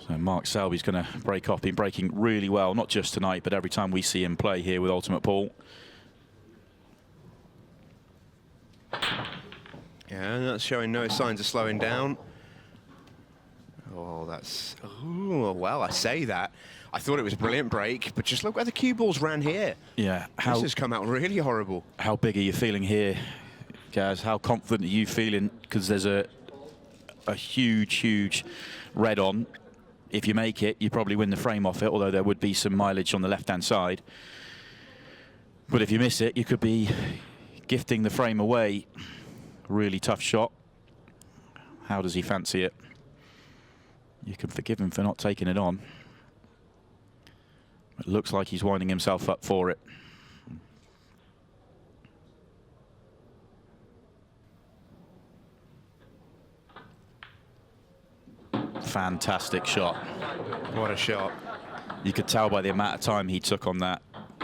So Mark Selby's going to break off, been breaking really well, not just tonight, but every time we see him play here with Ultimate Pool. Yeah, and that's showing no signs of slowing down. Oh, that's... Oh, well, I say that. I thought it was a brilliant break, but just look where the cue balls ran here. Yeah. This has come out really horrible. How big are you feeling here, Gaz? How confident are you feeling? Because there's a huge, huge red on. If you make it, you probably win the frame off it, although there would be some mileage on the left-hand side. But if you miss it, you could be gifting the frame away. Really tough shot. How does he fancy it? You can forgive him for not taking it on. It looks like he's winding himself up for it. Fantastic shot. What a shot. You could tell by the amount of time he took on that.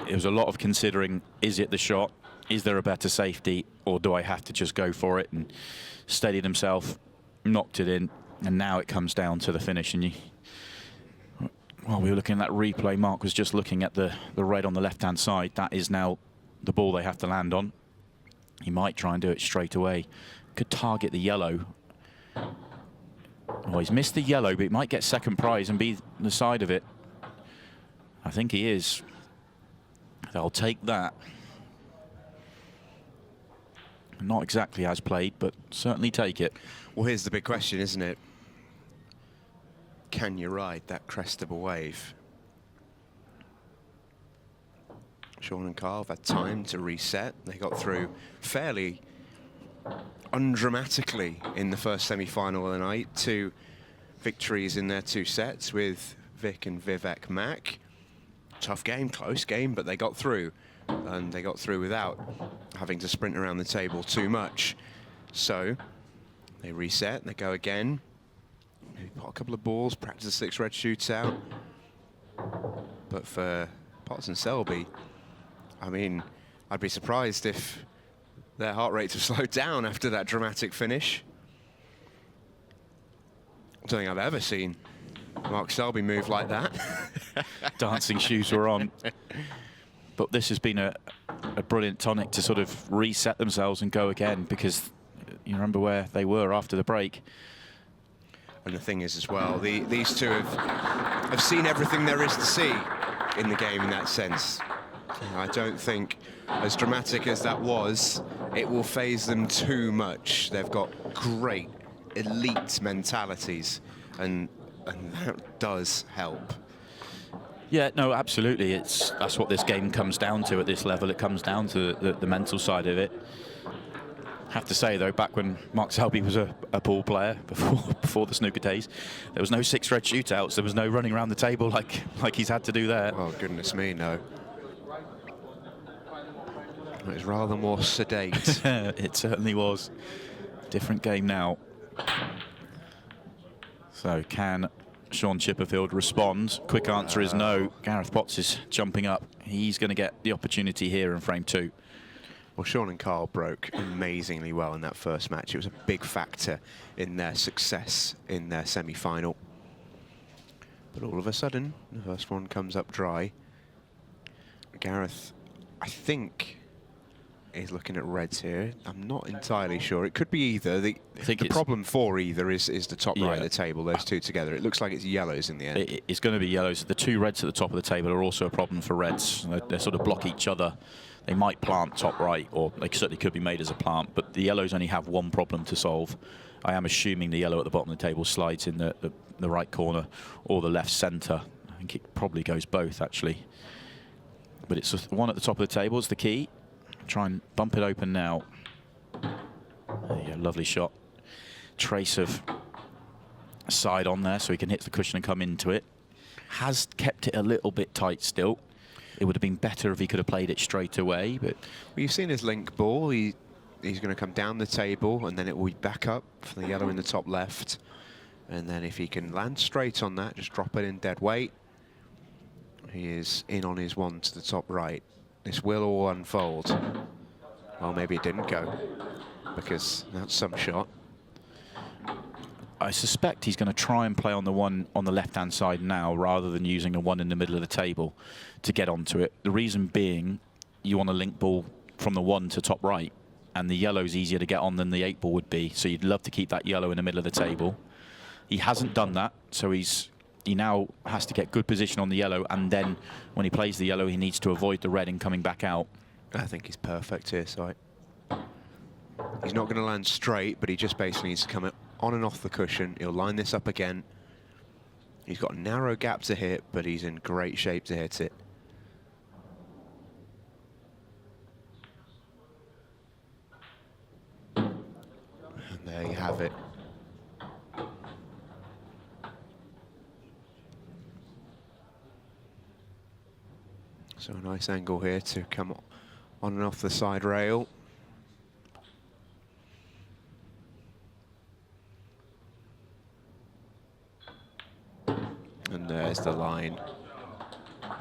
It was a lot of considering, is it the shot? Is there a better safety? Or do I have to just go for it? And steadied himself, knocked it in, and now it comes down to the finish. And while we were looking at that replay, Mark was just looking at the red on the left-hand side. That is now the ball they have to land on. He might try and do it straight away. Could target the yellow. Oh, he's missed the yellow, but he might get second prize and be the side of it. I think he is. They'll take that. Not exactly as played, but certainly take it. Well, here's the big question, isn't it? Can you ride that crest of a wave? Shaun and Karl have had time to reset. They got through fairly undramatically in the first semi-final of the night. 2 victories in their 2 sets with Vic and Vivek Mack. Tough game, close game, but they got through. And they got through without having to sprint around the table too much. So they reset, they go again. Maybe pot a couple of balls, practice a 6 red shootout. But for Potts and Selby, I mean, I'd be surprised if their heart rates have slowed down after that dramatic finish. I don't think I've ever seen Mark Selby move like that. Dancing shoes were on. But this has been a brilliant tonic to sort of reset themselves and go again, because you remember where they were after the break. And the thing is as well, these two have seen everything there is to see in the game in that sense. I don't think, as dramatic as that was, it will faze them too much. They've got great elite mentalities, and that does help. Yeah, no, absolutely. That's what this game comes down to at this level. It comes down to the mental side of it. Have to say, though, back when Mark Selby was a pool player, before the snooker days, there was no 6 red shootouts. There was no running around the table like he's had to do there. Oh, goodness me, no. It was rather more sedate. It certainly was. Different game now. So can Shaun Chipperfield respond? Quick answer is no. Gareth Potts is jumping up. He's going to get the opportunity here in frame 2. Well, Shaun and Karl broke amazingly well in that first match. It was a big factor in their success in their semi-final. But all of a sudden, the first one comes up dry. Gareth, I think, is looking at reds here. I'm not entirely sure. It could be either. The problem for either is the top right of the table, those two together. It looks like it's yellows in the end. It's going to be yellows. The 2 reds at the top of the table are also a problem for reds. They sort of block each other. They might plant top right, or they certainly could be made as a plant, but the yellows only have one problem to solve. I am assuming the yellow at the bottom of the table slides in the right corner or the left centre. I think it probably goes both, actually. But it's the one at the top of the table is the key. Try and bump it open now. There you go, lovely shot. Trace of side on there so he can hit the cushion and come into it. Has kept it a little bit tight still. It would have been better if he could have played it straight away. But well, you've seen his link ball. He's going to come down the table and then it will be back up for the yellow in the top left. And then if he can land straight on that, just drop it in dead weight. He is in on his one to the top right. This will all unfold. Well, maybe it didn't go, because that's some shot. I suspect he's going to try and play on the one on the left-hand side now, rather than using a one in the middle of the table to get onto it. The reason being, you want a link ball from the one to top right, and the yellow's easier to get on than the 8 ball would be. So you'd love to keep that yellow in the middle of the table. He hasn't done that, so he now has to get good position on the yellow, and then when he plays the yellow, he needs to avoid the red in coming back out. I think he's perfect here, so he's not going to land straight, but he just basically needs to come on and off the cushion. He'll line this up again. He's got a narrow gap to hit, but he's in great shape to hit it. And there you have it. So a nice angle here to come on and off the side rail. And there's the line.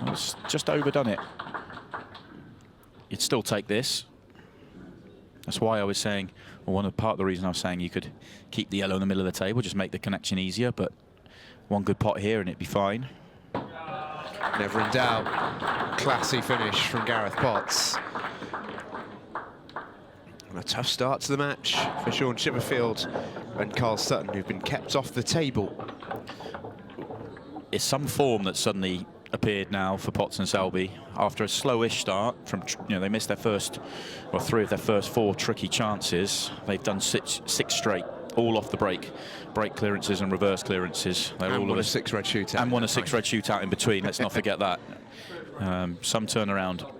Well, it's just overdone it. You'd still take this. That's why I was saying, well, part of the reason I was saying you could keep the yellow in the middle of the table, just make the connection easier, but one good pot here and it'd be fine. Never in doubt. Classy finish from Gareth Potts. And a tough start to the match for Shaun Chipperfield and Karl Sutton, who've been kept off the table. It's some form that suddenly appeared now for Potts and Selby after a slowish start. From they missed their first, well, 3 of their first 4 tricky chances. They've done six straight, all off the break clearances and reverse clearances. They're and all won a 6 red shootout. And won a 6 red shootout in between. Let's not forget that. Some turnaround.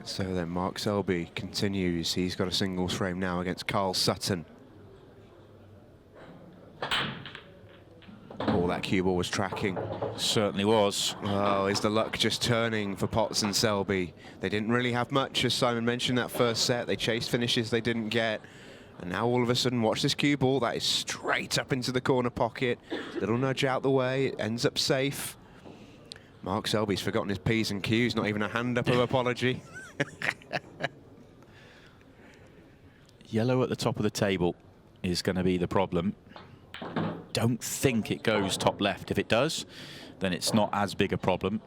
So then Mark Selby continues. He's got a singles frame now against Karl Sutton. Oh, that cue ball was tracking. Certainly was. Oh, is the luck just turning for Potts and Selby? They didn't really have much, as Simon mentioned, that first set. They chased finishes they didn't get. And now all of a sudden, watch this cue ball. That is straight up into the corner pocket. Little nudge out the way. It ends up safe. Mark Selby's forgotten his P's and Q's. Not even a hand up of apology. Yellow at the top of the table is going to be the problem. Don't think it goes top left. If it does, then it's not as big a problem.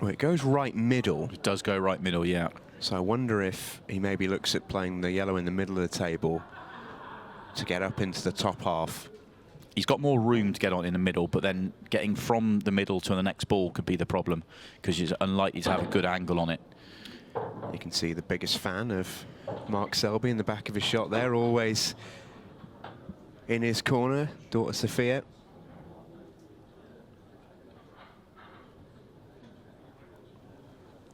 Well, it goes right middle. It does go right middle, yeah. So I wonder if he maybe looks at playing the yellow in the middle of the table to get up into the top half. He's got more room to get on in the middle, but then getting from the middle to the next ball could be the problem, because he's unlikely to have a good angle on it. You can see the biggest fan of Mark Selby in the back of his shot there, always in his corner, daughter Sophia.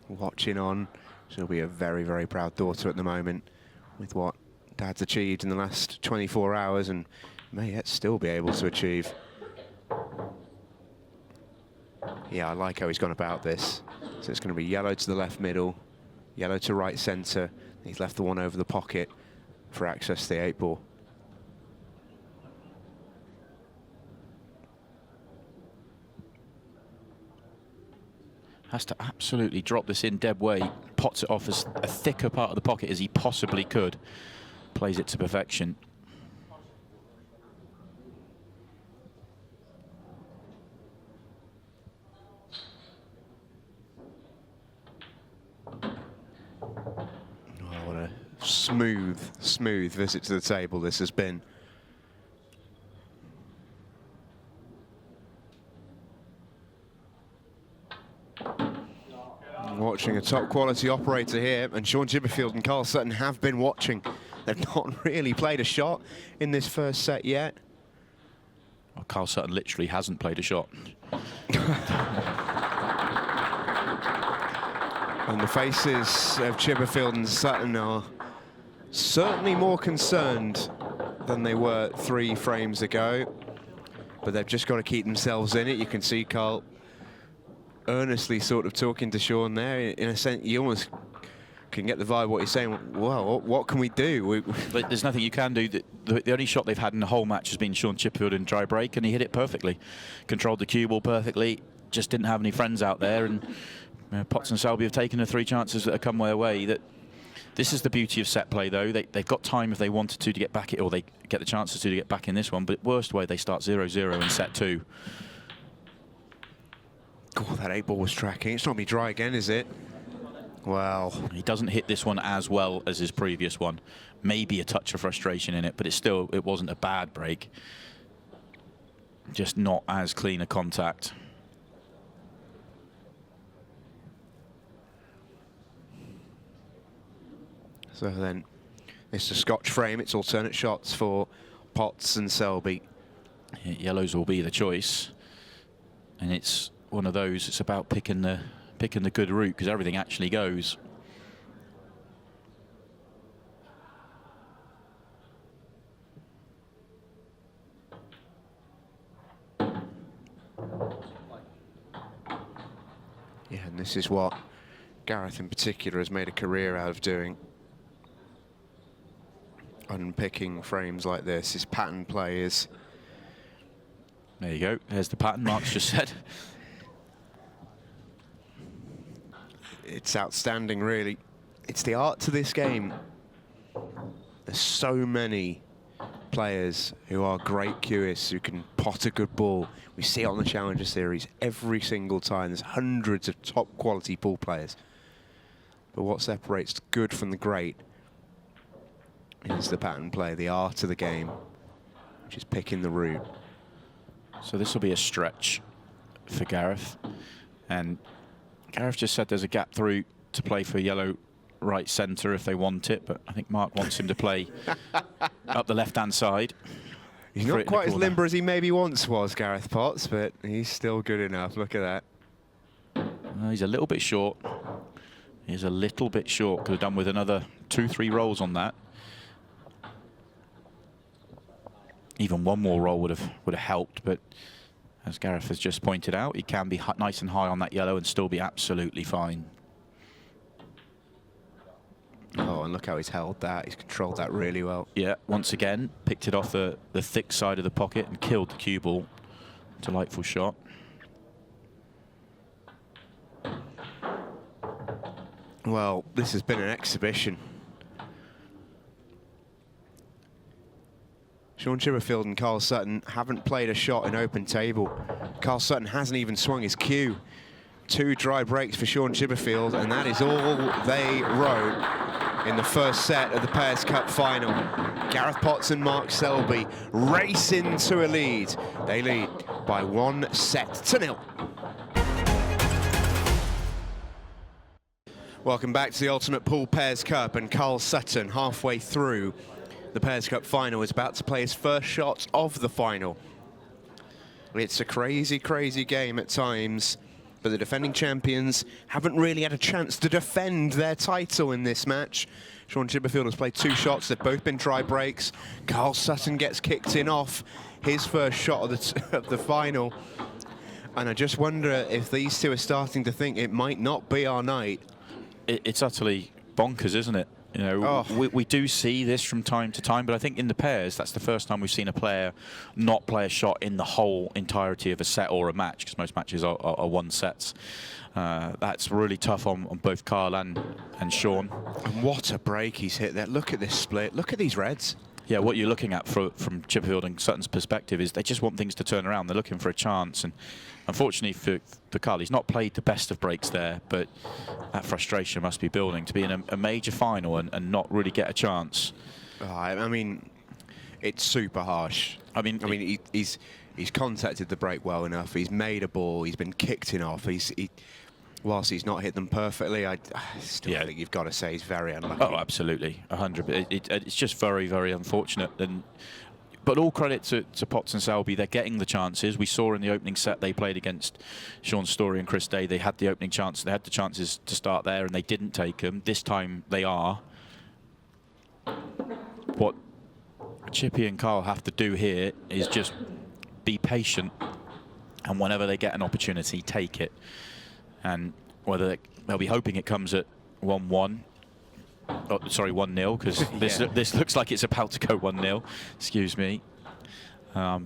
Watching on. She'll be a very, very proud daughter at the moment with what Dad's achieved in the last 24 hours and may yet still be able to achieve. Yeah, I like how he's gone about this. So it's going to be yellow to the left middle, yellow to right centre. He's left the one over the pocket for access to the 8 ball. Has to absolutely drop this in dead weight, pots it off as a thicker part of the pocket as he possibly could. Plays it to perfection. Oh, what a smooth visit to the table this has been. Watching a top quality operator here, and Shaun Chipperfield and Karl Sutton have been watching. They've not really played a shot in this first set yet. Well, Karl Sutton literally hasn't played a shot. And the faces of Chipperfield and Sutton are certainly more concerned than they were 3 frames ago. But they've just got to keep themselves in it. You can see Karl earnestly sort of talking to Shaun there. In a sense, you almost can get the vibe what he's saying. Well, what can we do? But there's nothing you can do. The only shot they've had in the whole match has been Shaun Chipperfield in dry break, and he hit it perfectly. Controlled the cue ball perfectly. Just didn't have any friends out there, and Potts and Selby have taken the 3 chances that have come their way that This is the beauty of set play, though. They've got time if they wanted to get back it, or they get the chances to get back in this one. But worst way, they start 0-0 in set 2. Oh, that 8 ball was tracking. It's not going to be dry again, is it? Well, he doesn't hit this one as well as his previous one. Maybe a touch of frustration in it, but it wasn't a bad break. Just not as clean a contact. So then, it's a Scotch frame. It's alternate shots for Potts and Selby. Yellows will be the choice, and it's one of those. It's about picking the good route, because everything actually goes. Yeah, and this is what Gareth in particular has made a career out of doing. Unpicking frames like this. His pattern play is... There you go. There's the pattern Mark's just said. It's outstanding, really. It's the art to this game. There's so many players who are great cueists, who can pot a good ball. We see it on the Challenger Series every single time. There's hundreds of top quality pool players. But what separates the good from the great is the pattern play, the art of the game, which is picking the route. So this will be a stretch for Gareth. And Gareth just said there's a gap through to play for yellow right centre if they want it, but I think Mark wants him to play up the left-hand side. He's not quite as limber as he maybe once was, Gareth Potts, but he's still good enough. Look at that. He's a little bit short. He's a little bit short. Could have done with another 2-3 rolls on that. Even one more roll would have helped, but as Gareth has just pointed out, he can be nice and high on that yellow and still be absolutely fine. Oh, and look how he's held that. He's controlled that really well. Yeah, once again, picked it off the thick side of the pocket and killed the cue ball. Delightful shot. Well, this has been an exhibition. Shaun Chipperfield and Karl Sutton haven't played a shot in open table. Karl Sutton hasn't even swung his cue. 2 dry breaks for Shaun Chipperfield, and that is all they wrote in the first set of the Pairs Cup final. Gareth Potts and Mark Selby race into a lead. They lead by 1-0. Welcome back to the Ultimate Pool Pairs Cup, and Karl Sutton, halfway through the Pairs Cup final, is about to play his first shot of the final. It's a crazy, crazy game at times, but the defending champions haven't really had a chance to defend their title in this match. Shaun Chipperfield has played 2 shots. They've both been dry breaks. Karl Sutton gets kicked in off his first shot of the final. And I just wonder if these two are starting to think it might not be our night. It's utterly bonkers, isn't it? You know, we do see this from time to time, but I think in the pairs, that's the first time we've seen a player not play a shot in the whole entirety of a set or a match, because most matches are 1 sets. That's really tough on both Karl and Shaun. And what a break he's hit there. Look at this split. Look at these reds. Yeah, what you're looking at from Chipperfield and Sutton's perspective is they just want things to turn around. They're looking for a chance, and unfortunately for Karl, he's not played the best of breaks there, but that frustration must be building to be in a major final and not really get a chance. I mean, it's super harsh. I mean, he's contacted the break well enough. He's made a ball. He's been kicked in off. Whilst he's not hit them perfectly, I still think you've got to say he's very unlucky. Oh, absolutely, 100. It's just very, very unfortunate. But all credit to Potts and Selby. They're getting the chances. We saw in the opening set they played against Shaun Storey and Chris Day. They had the opening chance. They had the chances to start there, and they didn't take them. This time they are. What Chippy and Karl have to do here is just be patient, and whenever they get an opportunity, take it. And whether they'll be hoping it comes at 1-1. Oh, sorry, 1-0, because this looks like it's about to go 1-0. Excuse me. But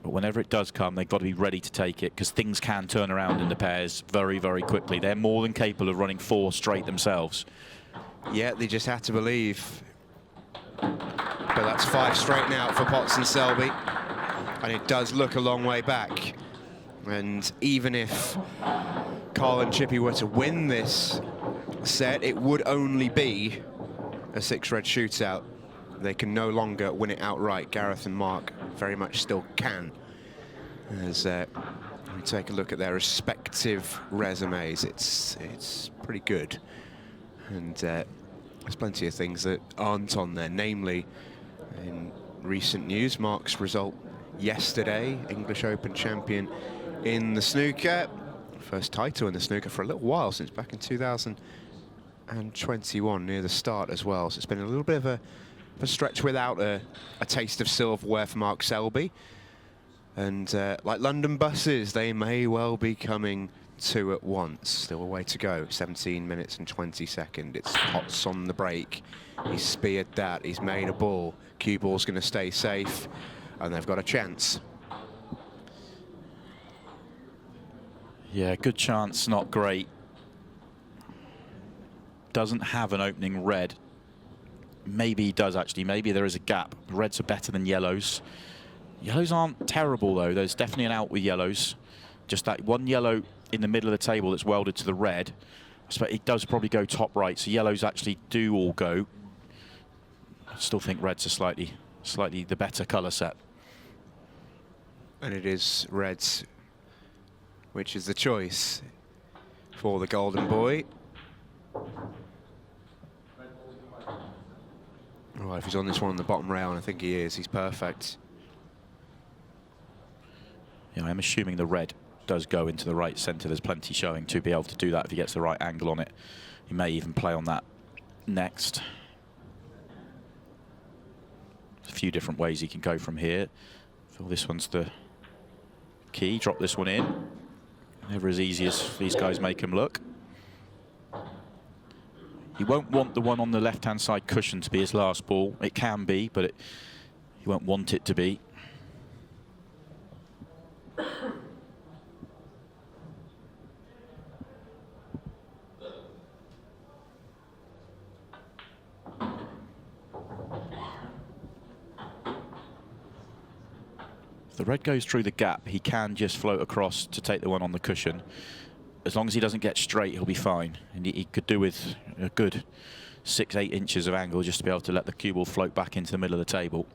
whenever it does come, they've got to be ready to take it, because things can turn around in the pairs very, very quickly. They're more than capable of running 4 straight themselves. Yeah, they just had to believe. But that's 5 straight now for Potts and Selby. And it does look a long way back. And even if Karl and Chippy were to win this set, it would only be a 6-red shootout. They can no longer win it outright. Gareth and Mark very much still can. As we take a look at their respective resumes, it's pretty good. And there's plenty of things that aren't on there, namely, in recent news, Mark's result yesterday, English Open champion in the snooker. First title in the snooker for a little while, since back in 2021, near the start as well. So it's been a little bit of a stretch without a taste of silverware for Mark Selby. And like London buses, they may well be coming 2 at once. Still a way to go. 17 minutes and 20 seconds. It's Potts on the break. He's speared that. He's made a ball. Cue ball's going to stay safe, and they've got a chance. Yeah, good chance, not great. Doesn't have an opening red. Maybe he does, actually. Maybe there is a gap. Reds are better than yellows. Yellows aren't terrible, though. There's definitely an out with yellows. Just that one yellow in the middle of the table that's welded to the red. But it does probably go top right, so yellows actually do all go. I still think reds are slightly the better colour set. And it is reds, which is the choice for the golden boy. Oh, if he's on this one on the bottom rail, and I think he is, he's perfect. Yeah, I'm assuming the red does go into the right centre. There's plenty showing to be able to do that if he gets the right angle on it. He may even play on that next. There's a few different ways he can go from here. I feel this one's the key. Drop this one in. Never as easy as these guys make him look. He won't want the one on the left-hand side cushion to be his last ball. It can be, but he won't want it to be. If the red goes through the gap, he can just float across to take the one on the cushion. As long as he doesn't get straight, he'll be fine. And he could do with a good 6-8 inches of angle just to be able to let the cue ball float back into the middle of the table.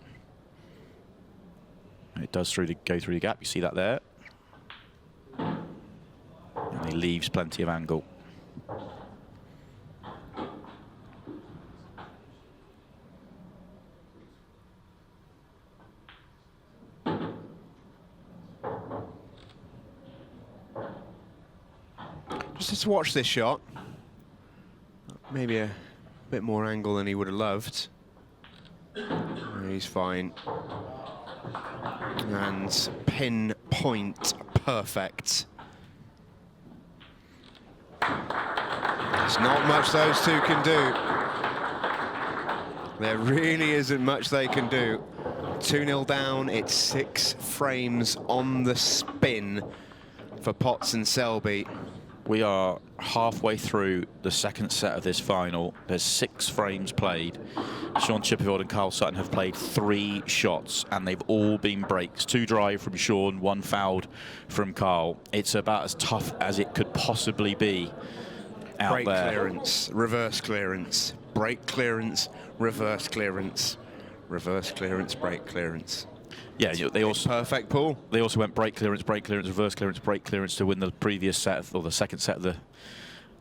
It does go through the gap. You see that there. And he leaves plenty of angle. Just to watch this shot. Maybe a bit more angle than he would have loved. He's fine. And pinpoint perfect. There's not much those two can do. There really isn't much they can do. 2-0 down, it's 6 frames on the spin for Potts and Selby. We are halfway through the second set of this final. There's 6 frames played. Shaun Chipperfield and Karl Sutton have played 3 shots, and they've all been breaks. 2 drive from Shaun, 1 fouled from Karl. It's about as tough as it could possibly be out break there. Clearance, reverse clearance, break clearance, reverse clearance, reverse clearance, break clearance. Yeah, they also perfect pool. They also went break clearance, reverse clearance, break clearance to win the previous set, or the second set of the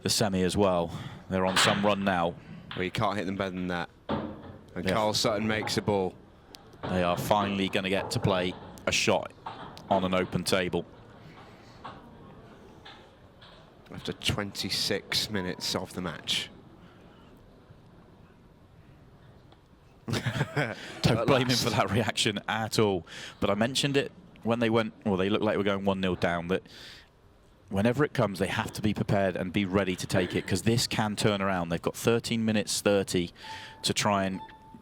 semi as well. They're on some run now. Well, you can't hit them better than that. And yeah. Karl Sutton makes a ball. They are finally going to get to play a shot on an open table. After 26 minutes of the match. Don't blame him for that reaction at all. But I mentioned it when they went, well, they looked like we're going 1-0 down, that whenever it comes, they have to be prepared and be ready to take it, because this can turn around. They've got 13 minutes 30 to try and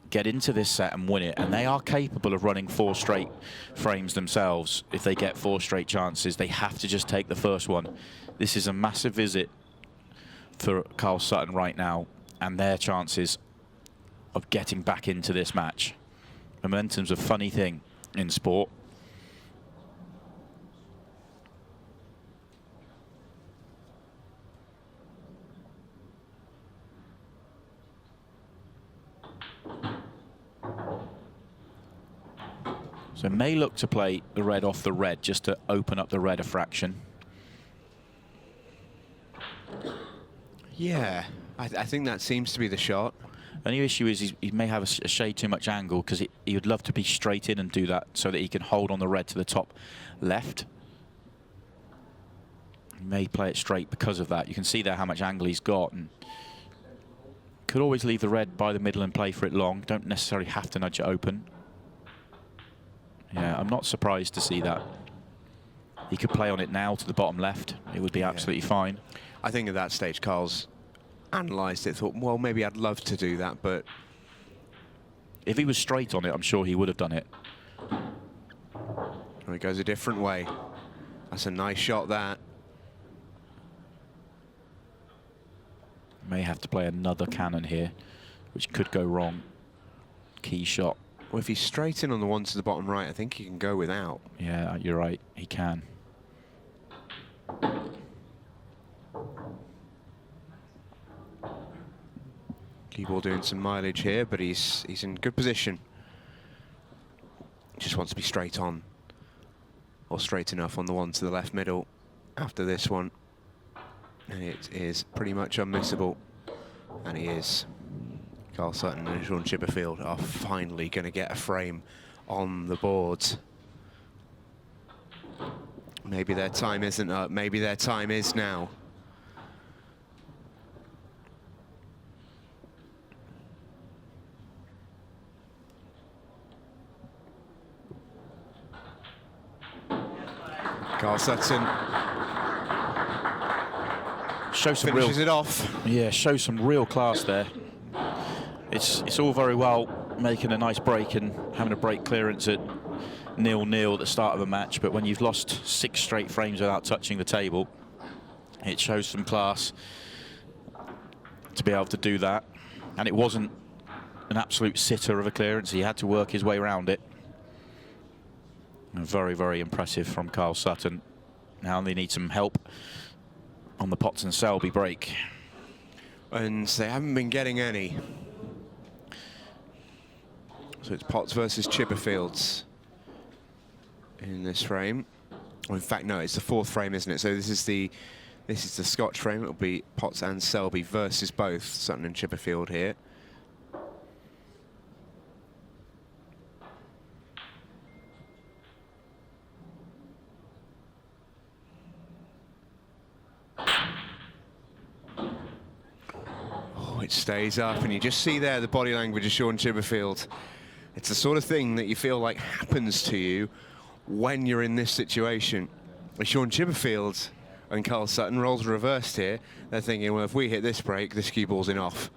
get into this set and win it, and they are capable of running 4 straight frames themselves. If they get 4 straight chances, they have to just take the first one. This is a massive visit for Karl Sutton right now. and their chances of getting back into this match. Momentum's a funny thing in sport. So may look to play the red off the red just to open up the red a fraction. Yeah, I think that seems to be the shot. Only issue is he may have a shade too much angle, because he would love to be straight in and do that so that he can hold on the red to the top left. He may play it straight because of that. You can see there how much angle he's got, and could always leave the red by the middle and play for it long. Don't necessarily have to nudge it open. Yeah, I'm not surprised to see that. He could play on it now to the bottom left. It would be absolutely fine. I think at that stage, Karl's analysed it, thought, well, maybe I'd love to do that, but... If he was straight on it, I'm sure he would have done it. Oh, he goes a different way. That's a nice shot, that. May have to play another cannon here, which could go wrong. Key shot. Well, if he's straight in on the one to the bottom right, I think he can go without. Yeah, you're right. He can. Keyball doing some mileage here, but he's in good position. Just wants to be straight on, or straight enough on the one to the left middle after this one. And it is pretty much unmissable. And he is. Karl Sutton and Shaun Chipperfield are finally going to get a frame on the boards. Maybe their time isn't up. Maybe their time is now. Karl Sutton finishes it off. Yeah, shows some real class there. It's all very well making a nice break and having a break clearance at 0-0 at the start of a match, but when you've lost 6 straight frames without touching the table, it shows some class to be able to do that. And it wasn't an absolute sitter of a clearance. He had to work his way around it. And very, very impressive from Karl Sutton. Now they need some help on the Potts and Selby break. And they haven't been getting any. So it's Potts versus Chipperfields in this frame. Or in fact, no, it's the 4th frame, isn't it? So this is the Scotch frame. It'll be Potts and Selby versus both Sutton and Chipperfield here. Oh, it stays up, and you just see there the body language of Shaun Chipperfield. It's the sort of thing that you feel like happens to you when you're in this situation. Shaun Chipperfield and Karl Sutton, roles reversed here. They're thinking, well, if we hit this break, this cue ball's in off.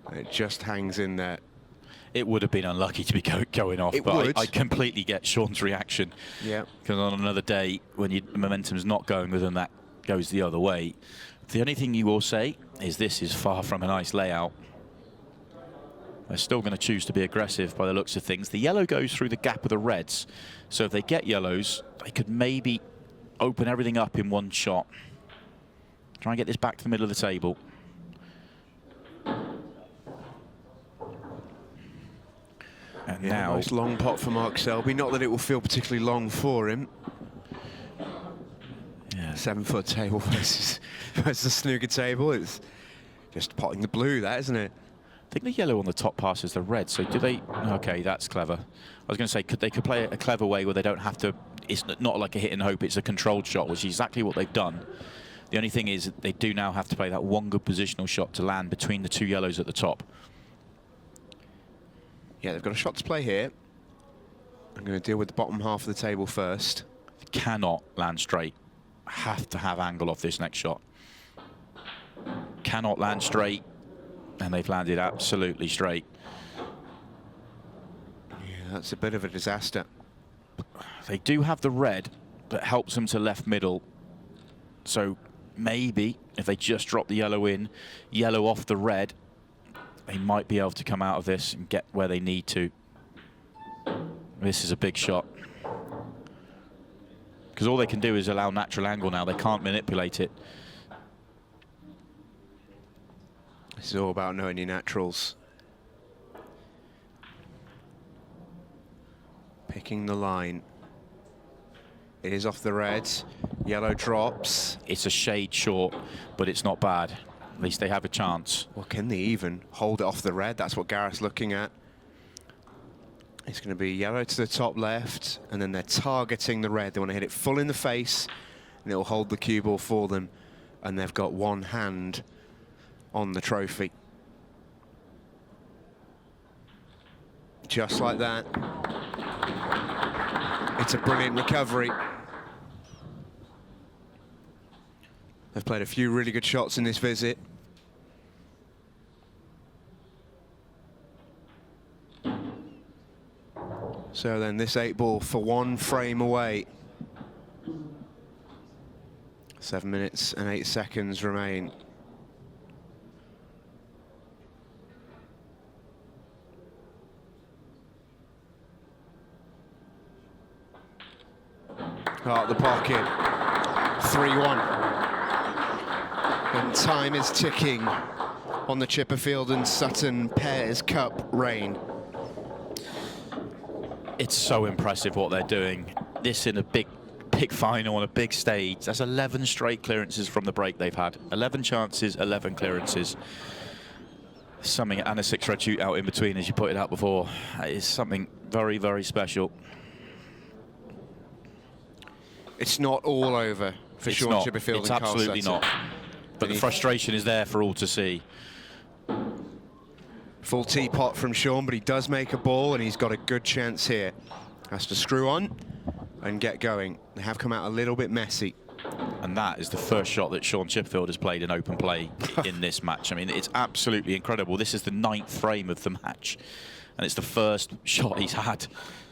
And it just hangs in there. It would have been unlucky to be going off, but I completely get Shaun's reaction. Yeah. Because on another day, when your momentum's not going with them, that goes the other way. The only thing you will say is this is far from a nice layout. They're still going to choose to be aggressive by the looks of things. The yellow goes through the gap of the reds. So if they get yellows, they could maybe open everything up in one shot. Try and get this back to the middle of the table. And yeah, now... nice long pot for Mark Selby. Not that it will feel particularly long for him. Yeah. 7-foot table versus the snooker table. It's just potting the blue, that, isn't it? I think the yellow on the top passes the red, so do they... Okay, that's clever. I was going to say, they could play it a clever way where they don't have to... It's not like a hit and hope, it's a controlled shot, which is exactly what they've done. The only thing is they do now have to play that one good positional shot to land between the 2 yellows at the top. Yeah, they've got a shot to play here. I'm going to deal with the bottom half of the table first. They cannot land straight. Have to have angle off this next shot. Cannot land straight. And they've landed absolutely straight. Yeah, that's a bit of a disaster. They do have the red that helps them to left middle. So maybe, if they just drop the yellow in, yellow off the red, they might be able to come out of this and get where they need to. This is a big shot. Because all they can do is allow natural angle now. They can't manipulate it. This is all about knowing your naturals. Picking the line. It is off the red. Yellow drops. It's a shade short, but it's not bad. At least they have a chance. Well, can they even hold it off the red? That's what Gareth's looking at. It's going to be yellow to the top left, and then they're targeting the red. They want to hit it full in the face, and it'll hold the cue ball for them. And they've got one hand on the trophy. Just like that. It's a brilliant recovery. They've played a few really good shots in this visit. So then this 8-ball for 1 frame away. 7 minutes and 8 seconds remain. Out the pocket. 3-1. And time is ticking on the Chipperfield and Sutton Pairs Cup reign. It's so impressive what they're doing. This in a big final on a big stage. That's 11 straight clearances from the break they've had. 11 chances, 11 clearances. Something, and a 6-red shootout in between, as you pointed out before. That is something very, very special. It's not all over for Shaun Chipperfield and Karl Sutton. It's absolutely not. But the frustration is there for all to see. Full teapot from Shaun, but he does make a ball, and he's got a good chance here. Has to screw on and get going. They have come out a little bit messy. And that is the first shot that Shaun Chipperfield has played in open play in this match. I mean, it's absolutely incredible. This is the 9th frame of the match, and it's the first shot he's had.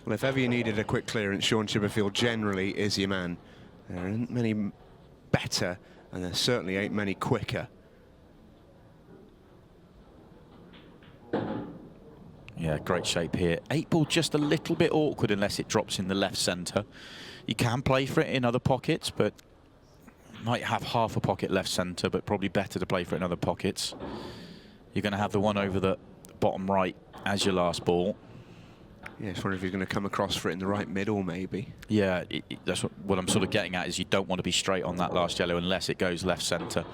Well, if ever you needed a quick clearance, Shaun Chipperfield generally is your man. There aren't many better, and there certainly ain't many quicker. Yeah, great shape here. 8-ball just a little bit awkward unless it drops in the left centre. You can play for it in other pockets, but might have half a pocket left centre, but probably better to play for it in other pockets. You're going to have the one over the bottom right as your last ball. Yeah, I just wonder if you're going to come across for it in the right middle, maybe. Yeah, that's what I'm sort of getting at, is you don't want to be straight on that last yellow unless it goes left centre.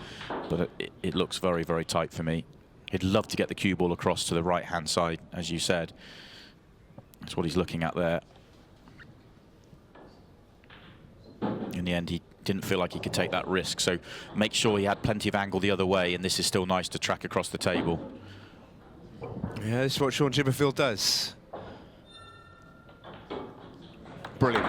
But it looks very, very tight for me. He'd love to get the cue ball across to the right-hand side, as you said. That's what he's looking at there. In the end, he didn't feel like he could take that risk, so make sure he had plenty of angle the other way, and this is still nice to track across the table. Yeah, this is what Shaun Chipperfield does. Brilliant.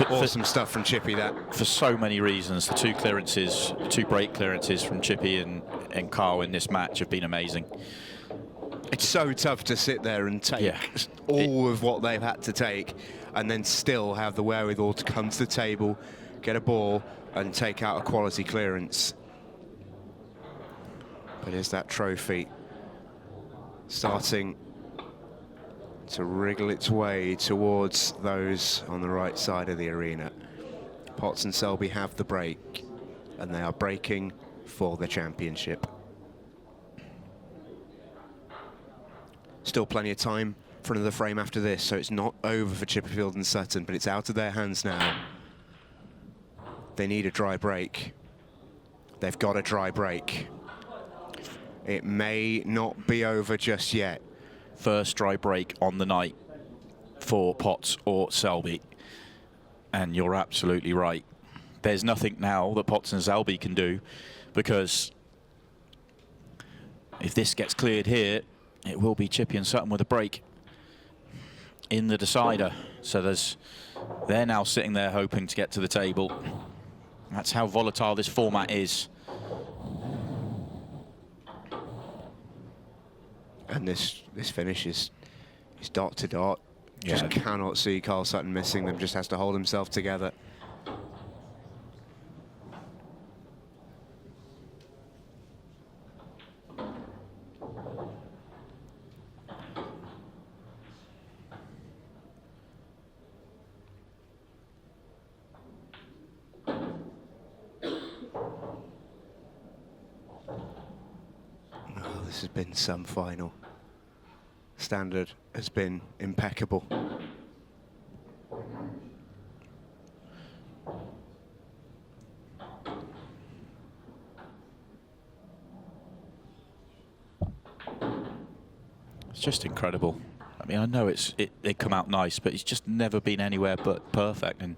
Awesome stuff from Chippy, that. For so many reasons, the 2 clearances, 2 break clearances from Chippy and Karl in this match have been amazing. It's so tough to sit there and take all of what they've had to take and then still have the wherewithal to come to the table, get a ball and take out a quality clearance. But here's that trophy starting to wriggle its way towards those on the right side of the arena. Potts and Selby have the break, and they are breaking for the championship. Still plenty of time for another frame after this, so it's not over for Chipperfield and Sutton, but it's out of their hands now. They need a dry break. They've got a dry break. It may not be over just yet. First dry break on the night for Potts or Selby. And you're absolutely right. There's nothing now that Potts and Selby can do, because if this gets cleared here, it will be Chippy and Sutton with a break in the decider. So they're now sitting there hoping to get to the table. That's how volatile this format is. And this finish is dot to dot. Just cannot see Karl Sutton missing them, just has to hold himself together. Oh, this has been some final. Standard has been impeccable. It's just incredible. I mean, I know they come out nice, but it's just never been anywhere but perfect, and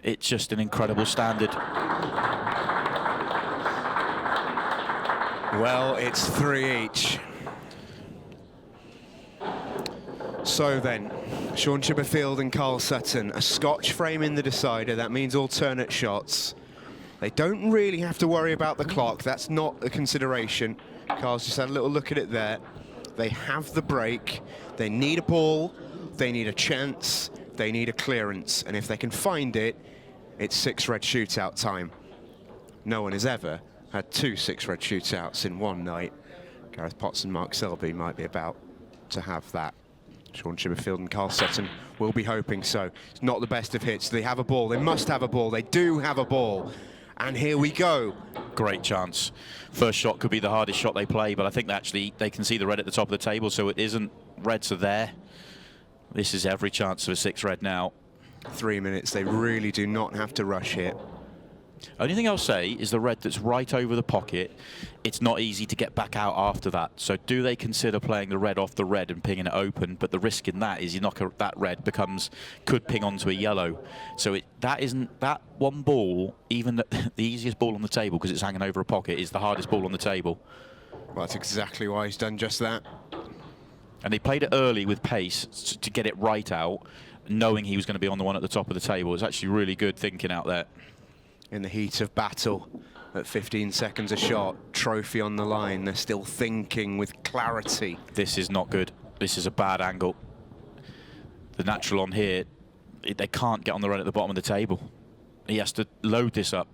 it's just an incredible standard. Well, it's 3 each. So then, Shaun Chipperfield and Karl Sutton, a Scotch frame in the decider. That means alternate shots. They don't really have to worry about the clock. That's not a consideration. Karl's just had a little look at it there. They have the break. They need a ball. They need a chance. They need a clearance. And if they can find it, it's 6 red shootout time. No one has ever had 2 6 red shootouts in one night. Gareth Potts and Mark Selby might be about to have that. Shaun Chipperfield and Karl Sutton will be hoping so. It's not the best of hits. They have a ball. They must have a ball. They do have a ball. And here we go. Great chance. First shot could be the hardest shot they play, but I think actually they can see the red at the top of the table, so it isn't. Reds are there. This is every chance of a 6 red now. 3 minutes. They really do not have to rush here. Only thing I'll say is the red that's right over the pocket, it's not easy to get back out after that. So do they consider playing the red off the red and pinging it open? But the risk in that is you knock that red could ping onto a yellow. So that one ball, even the easiest ball on the table because it's hanging over a pocket, is the hardest ball on the table. Well, that's exactly why he's done just that. And they played it early with pace to get it right out, knowing he was going to be on the one at the top of the table. It's actually really good thinking out there. In the heat of battle, at 15 seconds a shot, trophy on the line, they're still thinking with clarity. This is not good. This is a bad angle. The natural on here, they can't get on the run at the bottom of the table. He has to load this up.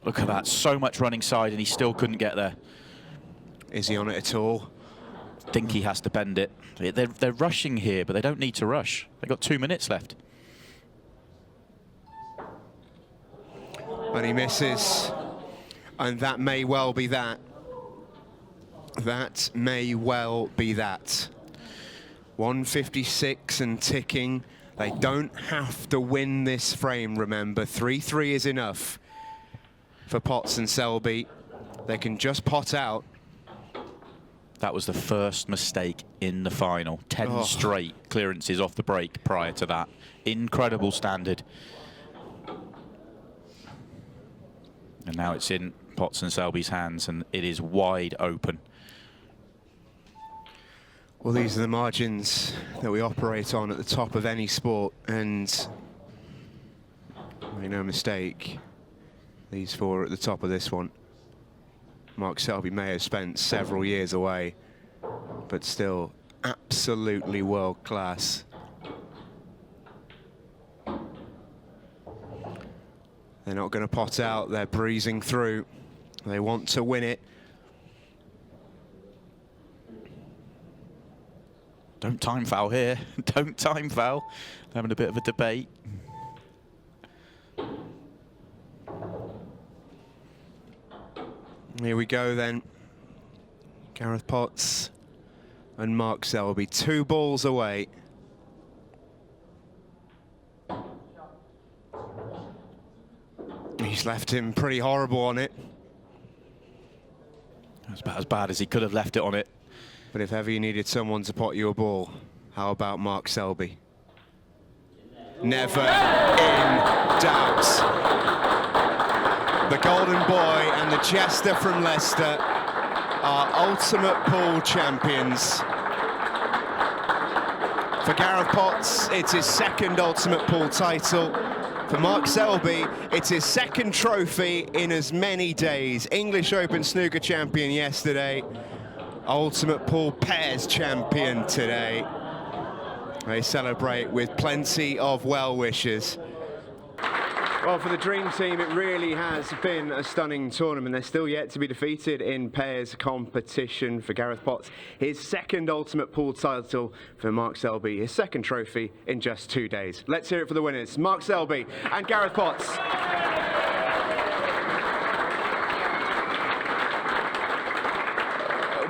Look at that, so much running side and he still couldn't get there. Is he on it at all? I think he has to bend it. They're rushing here, but they don't need to rush. They've got 2 minutes left. And he misses, and that may well be that. That may well be that. 156 and ticking. They don't have to win this frame, remember. 3-3 is enough for Potts and Selby. They can just pot out. That was the first mistake in the final. 10 straight clearances off the break prior to that. Incredible standard. And now it's in Potts and Selby's hands, and it is wide open. Well, these are the margins that we operate on at the top of any sport, and make no mistake, these 4 are at the top of this one. Mark Selby may have spent several years away, but still absolutely world class. They're not going to pot out, they're breezing through. They want to win it. Don't time foul here. Don't time foul. They're having a bit of a debate. Here we go then. Gareth Potts and Mark Selby, 2 balls away. He's left him pretty horrible on it. That's about as bad as he could have left it on it. But if ever you needed someone to pot you a ball, how about Mark Selby? Never in doubt. The Golden Boy and the Jester from Leicester are ultimate pool champions. For Gareth Potts, it's his 2nd ultimate pool title. For Mark Selby, it's his 2nd trophy in as many days. English Open snooker champion yesterday, ultimate pool pairs champion today. They celebrate with plenty of well wishes. Well, for the Dream Team, it really has been a stunning tournament. They're still yet to be defeated in pairs competition. For Gareth Potts, his second Ultimate Pool title. For Mark Selby, his second trophy in just 2 days. Let's hear it for the winners, Mark Selby and Gareth Potts.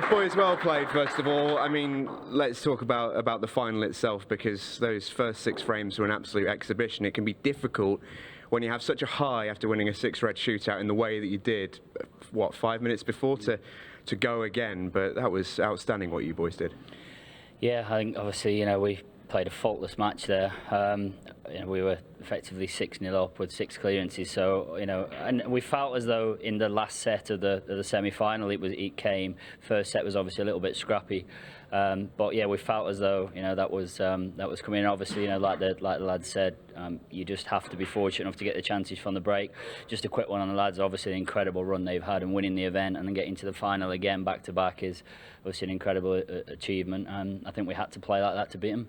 Boys, well played, first of all. I mean, let's talk about the final itself, because those first 6 frames were an absolute exhibition. It can be difficult when you have such a high after winning a 6-red shootout in the way that you did, what, 5 minutes before, to go again. But that was outstanding what you boys did. Yeah, I think obviously, we played a faultless match there. We were effectively 6-0 up with 6 clearances. So, and we felt as though in the last set of the semi-final, it came. First set was obviously a little bit scrappy. But yeah, we felt as though that was coming in. Obviously, like the lads said, you just have to be fortunate enough to get the chances from the break. Just a quick one on the lads. Obviously, the incredible run they've had and winning the event and then getting to the final again back to back is obviously an incredible achievement. And I think we had to play like that to beat them.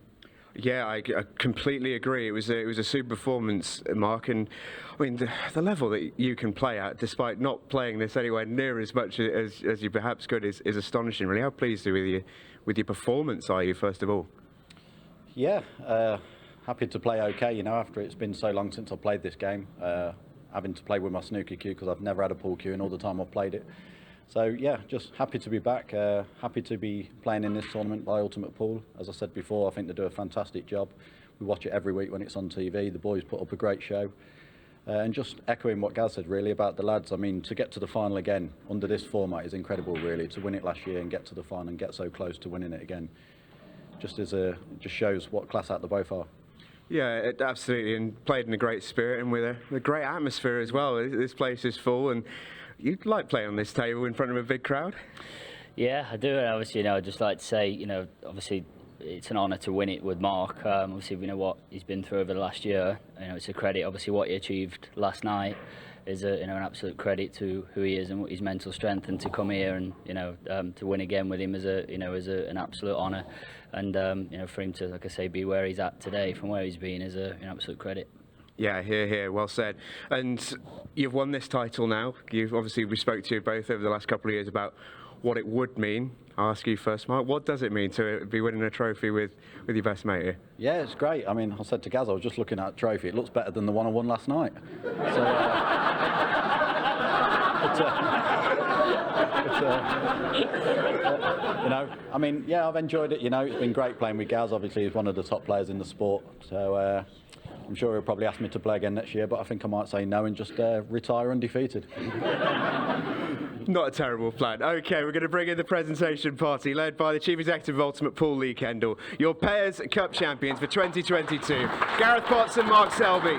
Yeah, I completely agree. It was a super performance, Mark, and I mean the level that you can play at, despite not playing this anywhere near as much as you perhaps could, is astonishing. Really, how pleased with your performance are you, first of all? Yeah, happy to play okay. After it's been so long since I played this game, having to play with my snooker cue because I've never had a pool cue in all the time I've played it. So yeah, just happy to be back, happy to be playing in this tournament by Ultimate Pool. As I said before, I think they do a fantastic job. We watch it every week when it's on TV. The boys put up a great show. And just echoing what Gaz said really about the lads, I mean, to get to the final again under this format is incredible really. To win it last year and get to the final and get so close to winning it again, just shows what class act they both are. Yeah, absolutely, and played in a great spirit and with a great atmosphere as well. This place is full, and you like playing on this table in front of a big crowd? Yeah, I do. And obviously, I'd just like to say, obviously it's an honour to win it with Mark. Obviously, we know what he's been through over the last year. It's a credit. Obviously, what he achieved last night is an absolute credit to who he is and his mental strength. And to come here and to win again with him is an absolute honour. And for him to, like I say, be where he's at today from where he's been is an absolute credit. Yeah, here, well said. And you've won this title now. We spoke to you both over the last couple of years about what it would mean. I'll ask you first, Mark. What does it mean to be winning a trophy with your best mate here? Yeah, it's great. I mean, I said to Gaz, I was just looking at the trophy. It looks better than the one I won last night. So, I mean, yeah, I've enjoyed it. It's been great playing with Gaz. Obviously, he's one of the top players in the sport. So I'm sure he'll probably ask me to play again next year, but I think I might say no and just retire undefeated. Not a terrible plan. OK, we're going to bring in the presentation party led by the Chief Executive of Ultimate Pool, Lee Kendall. Your Pairs Cup champions for 2022, Gareth Potts and Mark Selby.